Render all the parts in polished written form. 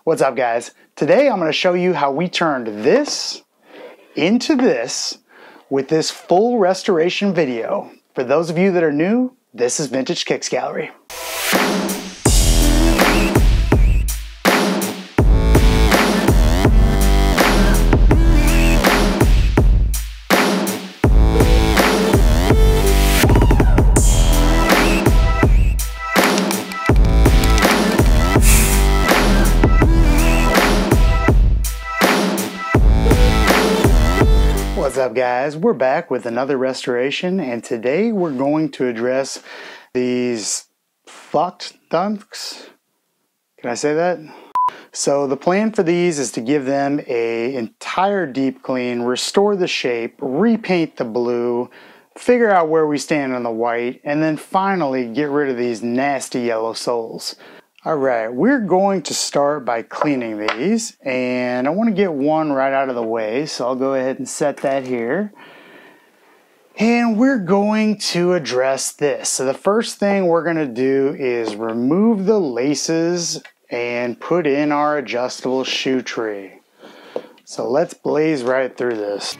What's up, guys? Today I'm going to show you how we turned this into this with this full restoration video. For those of you that are new, this is Vintage Kicks Gallery. What's up, guys? We're back with another restoration, and today we're going to address these fucked dunks. Can I say that? So the plan for these is to give them an entire deep clean, restore the shape, repaint the blue, figure out where we stand on the white, and then finally get rid of these nasty yellow soles. Alright, we're going to start by cleaning these, and I want to get one right out of the way, so I'll go ahead and set that here. And we're going to address this. So the first thing we're going to do is remove the laces and put in our adjustable shoe tree. So let's blaze right through this.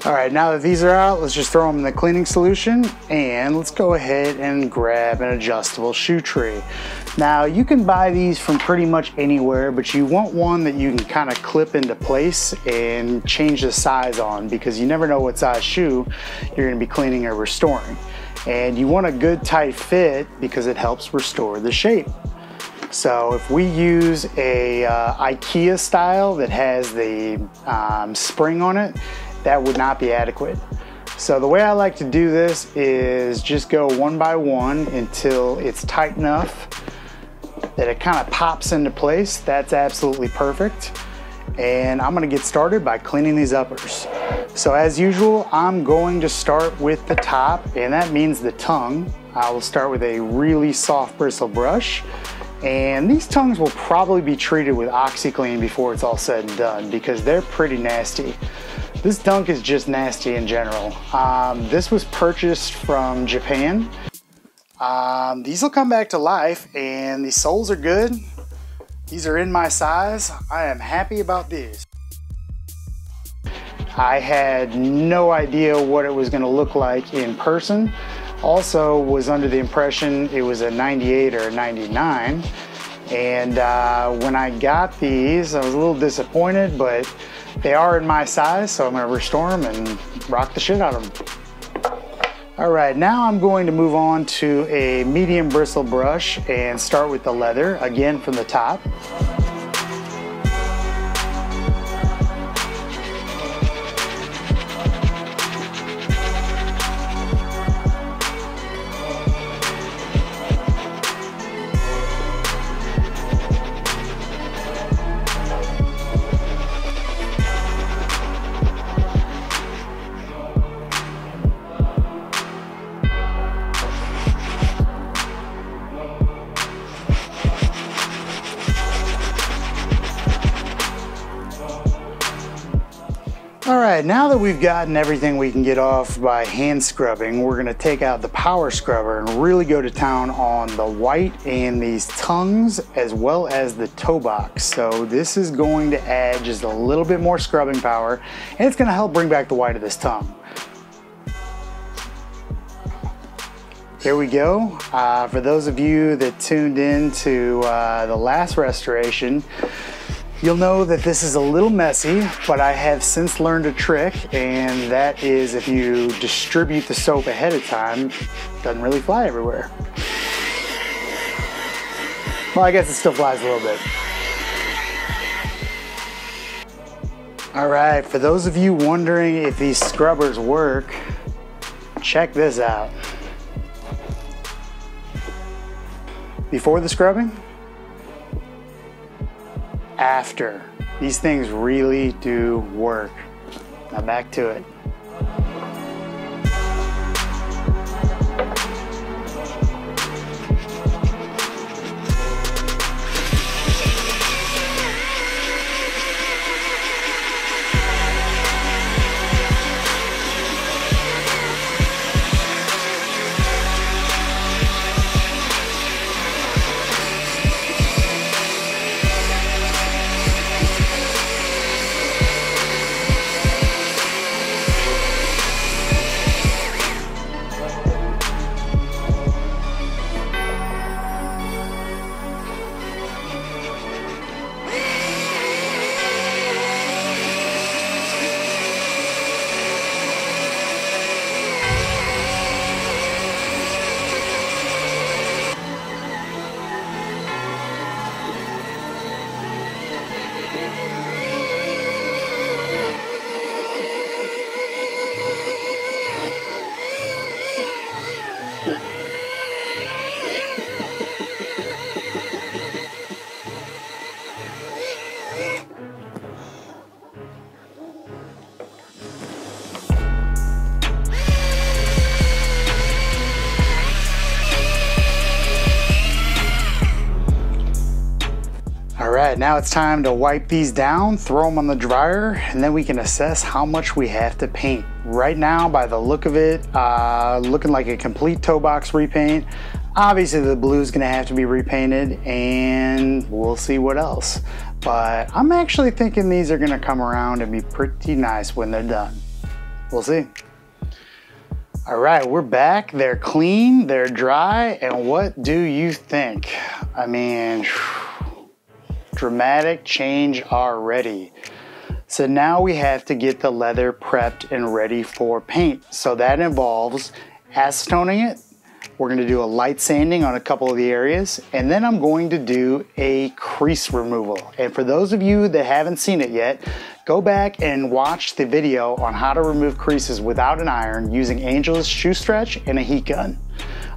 Alright, now that these are out, let's just throw them in the cleaning solution, and let's go ahead and grab an adjustable shoe tree. Now, you can buy these from pretty much anywhere, but you want one that you can kind of clip into place and change the size on, because you never know what size shoe you're going to be cleaning or restoring. And you want a good tight fit because it helps restore the shape. So if we use a IKEA style that has the spring on it, that would not be adequate. So the way I like to do this is just go one by one until it's tight enough that it kind of pops into place. That's absolutely perfect. And I'm gonna get started by cleaning these uppers. So as usual, I'm going to start with the top, and that means the tongue. I will start with a really soft bristle brush. And these tongues will probably be treated with OxiClean before it's all said and done, because they're pretty nasty. This dunk is just nasty in general. This was purchased from Japan. These will come back to life, and the soles are good. These are in my size. I am happy about these. I had no idea what it was going to look like in person. Also was under the impression it was a 98 or a 99. And when I got these, I was a little disappointed, but they are in my size, so I'm going to restore them and rock the shit out of them. Alright, now I'm going to move on to a medium bristle brush and start with the leather, again from the top. Alright, now that we've gotten everything we can get off by hand scrubbing, we're going to take out the power scrubber and really go to town on the white and these tongues as well as the toe box. So this is going to add just a little bit more scrubbing power, and it's going to help bring back the white of this tongue. Here we go. For those of you that tuned in to the last restoration, you'll know that this is a little messy, but I have since learned a trick, and that is if you distribute the soap ahead of time, it doesn't really fly everywhere. Well, I guess it still flies a little bit. Alright, for those of you wondering if these scrubbers work, check this out. Before the scrubbing, after. These things really do work. Now back to it. right, now it's time to wipe these down, throw them on the dryer, and then we can assess how much we have to paint. Right now, by the look of it, looking like a complete toe box repaint. Obviously the blue is gonna have to be repainted, and we'll see what else. But I'm actually thinking these are gonna come around and be pretty nice when they're done. We'll see. All right, we're back. They're clean, they're dry, and what do you think? I mean, dramatic change already. So now we have to get the leather prepped and ready for paint. So that involves acetoning it. We're gonna do a light sanding on a couple of the areas, and then I'm going to do a crease removal. And for those of you that haven't seen it yet, go back and watch the video on how to remove creases without an iron using Angel's shoe stretch and a heat gun.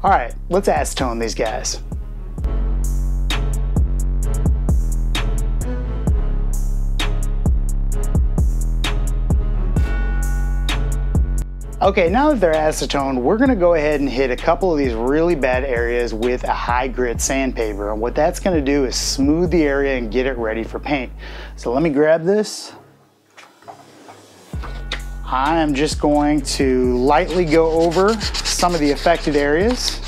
All right, let's acetone these guys. Okay, now that they're acetoned, we're gonna go ahead and hit a couple of these really bad areas with a high grit sandpaper. And what that's gonna do is smooth the area and get it ready for paint. So let me grab this. I am just going to lightly go over some of the affected areas.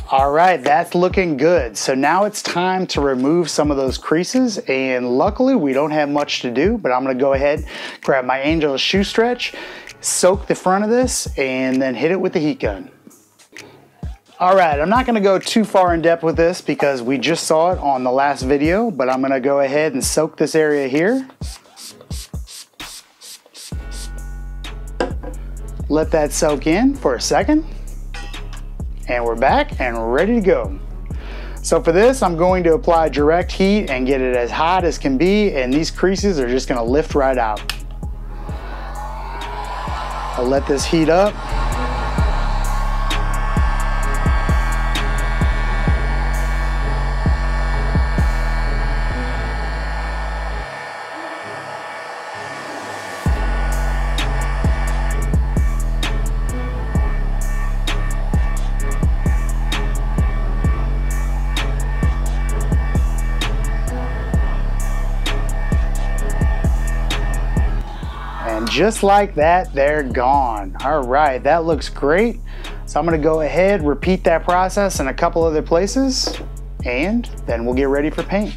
All right, that's looking good. So now it's time to remove some of those creases, and luckily we don't have much to do, but I'm gonna go ahead, grab my Angel's shoe stretch, soak the front of this, and then hit it with the heat gun. All right, I'm not gonna go too far in depth with this because we just saw it on the last video, but I'm gonna go ahead and soak this area here. Let that soak in for a second. And we're back and ready to go. So for this, I'm going to apply direct heat and get it as hot as can be, and these creases are just gonna lift right out. I'll let this heat up. And just like that, they're gone. All right, that looks great. So I'm gonna go ahead, repeat that process in a couple other places, and then we'll get ready for paint.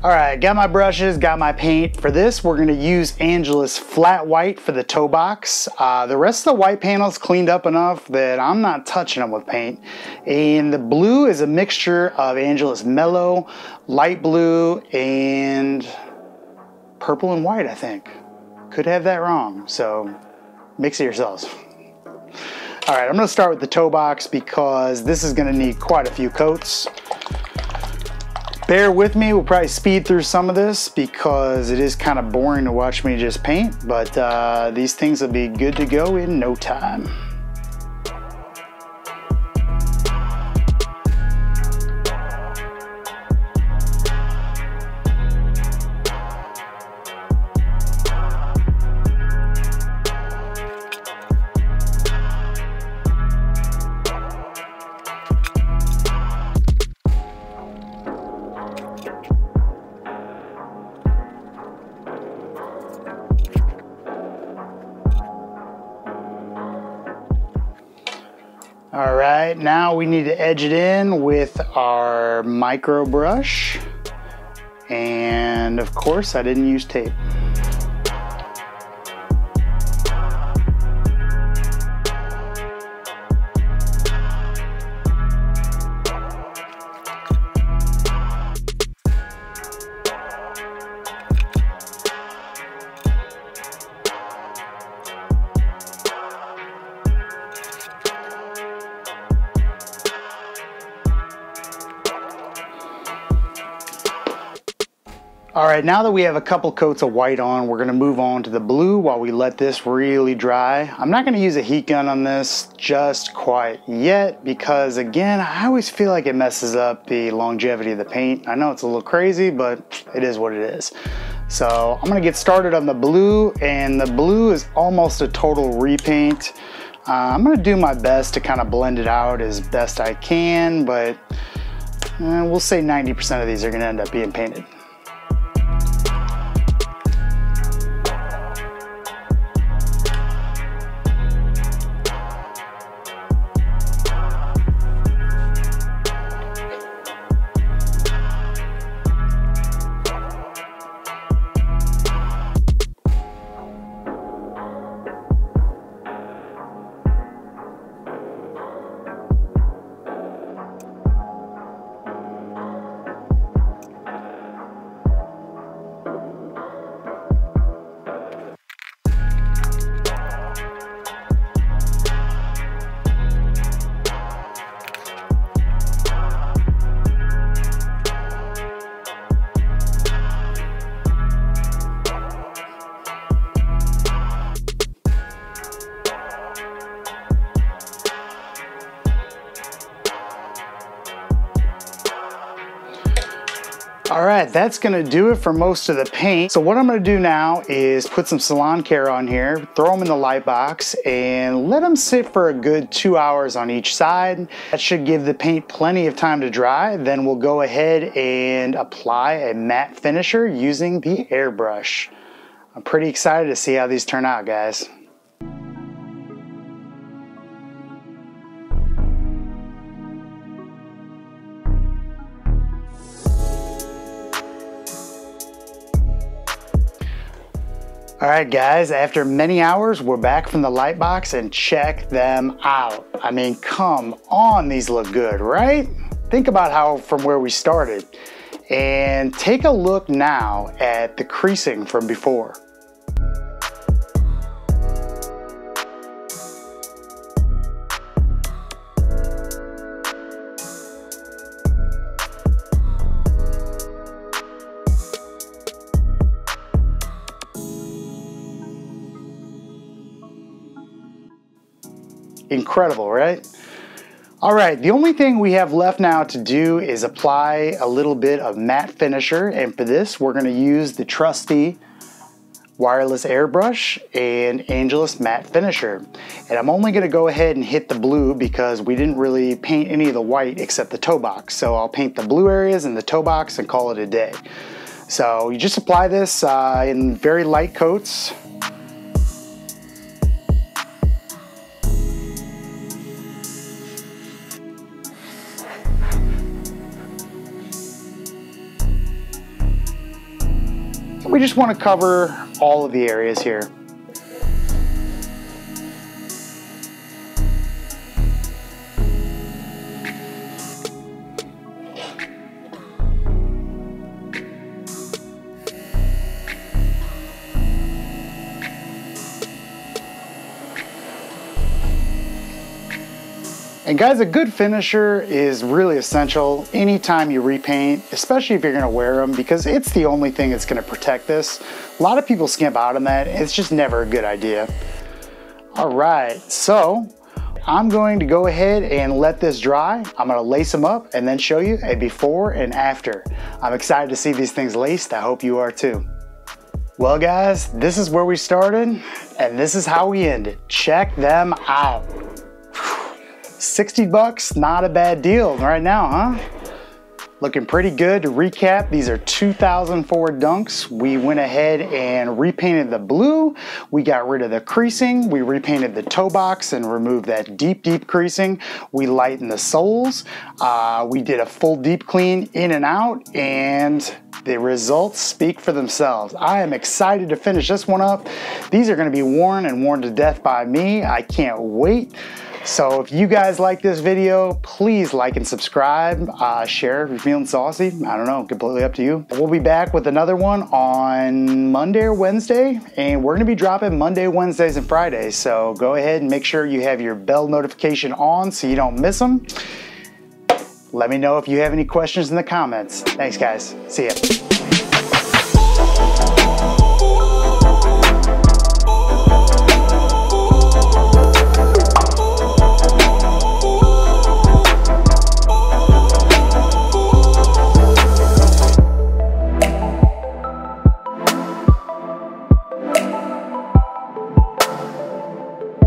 All right, got my brushes, got my paint. For this, we're gonna use Angela's flat white for the toe box. The rest of the white panel's cleaned up enough that I'm not touching them with paint. And the blue is a mixture of Angela's mellow, light blue, and purple and white, I think. Could have that wrong, so mix it yourselves. All right, I'm gonna start with the toe box because this is gonna need quite a few coats. Bear with me, we'll probably speed through some of this because it is kind of boring to watch me just paint, but these things will be good to go in no time. All right, now we need to edge it in with our micro brush. And of course, I didn't use tape. All right, now that we have a couple coats of white on, we're gonna move on to the blue while we let this really dry. I'm not gonna use a heat gun on this just quite yet because again, I always feel like it messes up the longevity of the paint. I know it's a little crazy, but it is what it is. So I'm gonna get started on the blue, and the blue is almost a total repaint. I'm gonna do my best to kind of blend it out as best I can, but we'll say 90% of these are gonna end up being painted. All right, that's gonna do it for most of the paint. So what I'm gonna do now is put some Salon Care on here, throw them in the light box, and let them sit for a good 2 hours on each side. That should give the paint plenty of time to dry. Then we'll go ahead and apply a matte finisher using the airbrush. I'm pretty excited to see how these turn out, guys. All right, guys, after many hours, we're back from the light box and check them out. I mean, come on, these look good, right? Think about how from where we started. And take a look now at the creasing from before. Incredible, right? All right, the only thing we have left now to do is apply a little bit of matte finisher, and for this we're going to use the trusty wireless airbrush and Angelus matte finisher. And I'm only going to go ahead and hit the blue because we didn't really paint any of the white except the toe box. So I'll paint the blue areas and the toe box and call it a day. So you just apply this in very light coats. We just want to cover all of the areas here. And guys, a good finisher is really essential anytime you repaint, especially if you're gonna wear them, because it's the only thing that's gonna protect this. A lot of people skimp out on that. It's just never a good idea. All right, so I'm going to go ahead and let this dry. I'm gonna lace them up and then show you a before and after. I'm excited to see these things laced. I hope you are too. Well guys, this is where we started and this is how we ended. Check them out. 60 bucks, not a bad deal right now, huh? Looking pretty good. To recap, these are 2004 Dunks. We went ahead and repainted the blue. We got rid of the creasing. We repainted the toe box and removed that deep creasing. We lightened the soles. We did a full deep clean in and out, and the results speak for themselves. I am excited to finish this one up. These are gonna be worn and worn to death by me. I can't wait. So if you guys like this video, please like and subscribe, share if you're feeling saucy. I don't know, completely up to you. We'll be back with another one on Monday or Wednesday, and we're gonna be dropping Monday, Wednesdays, and Fridays. So go ahead and make sure you have your bell notification on so you don't miss them. Let me know if you have any questions in the comments. Thanks guys, see ya.